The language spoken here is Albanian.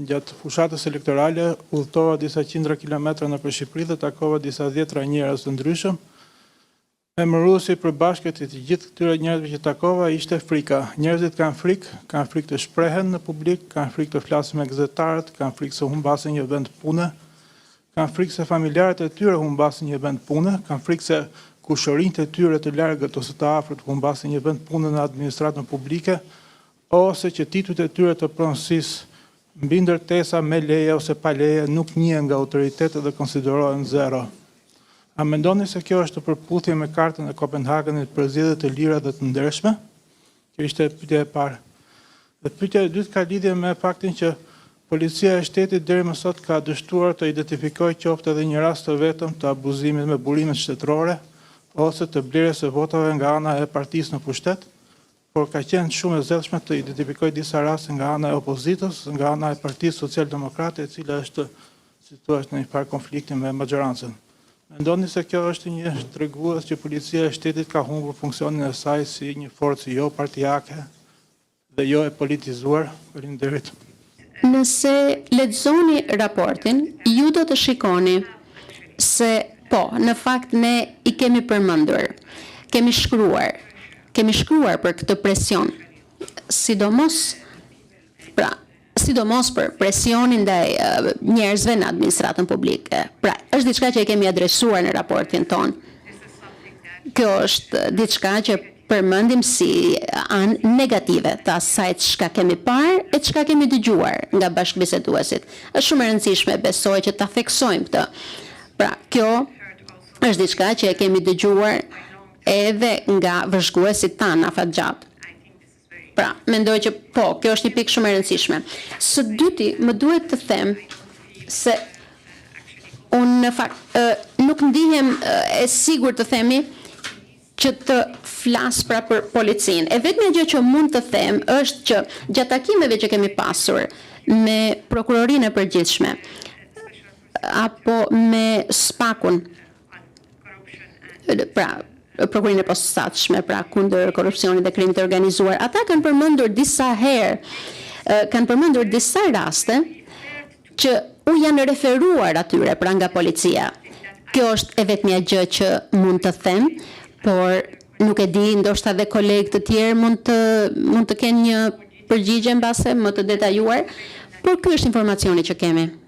gjatë fushatës elektorale udhëtova disa qindra kilometra nëpër Shqipëri dhe takova disa dhjetra njerëz të ndryshëm. Emëruesi për bashkët e të gjithë këtyre njerëzve që takova ishte frika. Njerëzit kanë frikë të shprehen në publik, kanë frikë të flasin me gazetarët, kanë frikë se humbasin një vend pune, kanë frikë se familjarët e tyre humbasin një vend pune, kanë frikë se kushërinjtë e tyre të largët ose të afërt humbasin një vend pune në administratën publike, ose që titujt e tyre të pronësisë mbi ndërtesa me leje ose pa leje nuk njihen nga autoritetet dhe konsiderohen zero. A mendoni se kjo është përputhje me kartën e Kopenhagenit për zgjedhje të lira dhe të ndershme? Kjo ishte pyetja e parë. Dhe pyetja e dytë ka lidhje me faktin që policia e shtetit deri më sot ka dështuar të identifikojë qoftë edhe një rast të vetëm të abuzimit me burimet shtetërore ose të blerjes së votave nga ana e partisë në pushtet, por ka qenë shumë e zellshme të identifikojë disa raste nga ana e opozitës, nga ana e Partisë Social-Demokrate, e cila është situohet në një farë konflikti me maxhorancën. Mendoni se kjo është një tregues që policia e shtetit ka humbur funksionin e saj si një forcë jo partijake dhe jo e politizuar? Faleminderit. Nëse lexoni raportin, ju do të shikoni se po, në fakt ne i kemi përmendur, kemi shkruar për këtë presion, sidomos për presionin ndaj njerëzve në administratën publike. Pra, është diçka që e kemi adresuar në raportin ton. Kjo është diçka që përmendim si anë negative të asaj çka kemi parë e çka kemi dëgjuar nga bashkëbiseduesit. Është shumë e rëndësishme, besoj, që ta theksojmë këtë. Pra, kjo është diçka që e kemi dëgjuar edhe nga vëzhguesit tanë afatgjatë. Pra, mendoj që po, kjo është një pikë shumë e rëndësishme. Së dyti, më duhet të them se unë në fakt nuk ndihem e sigurt të themi që të flas pra për policinë. E vetmja gjë që mund të them është që gjatë takimeve që kemi pasur me prokurorinë e përgjithshme apo me SPAK-un, pra Prokurinë e posaçme, pra kundër korrupsionit dhe krimit të organizuar, ata kanë përmendur disa herë, kanë përmendur disa raste që u janë referuar atyre pra nga policia. Kjo është e vetmja gjë që mund të them, por nuk e di, ndoshta dhe kolegë të tjerë mund të kenë një përgjigje mbase më të detajuar, por ky është informacioni që kemi.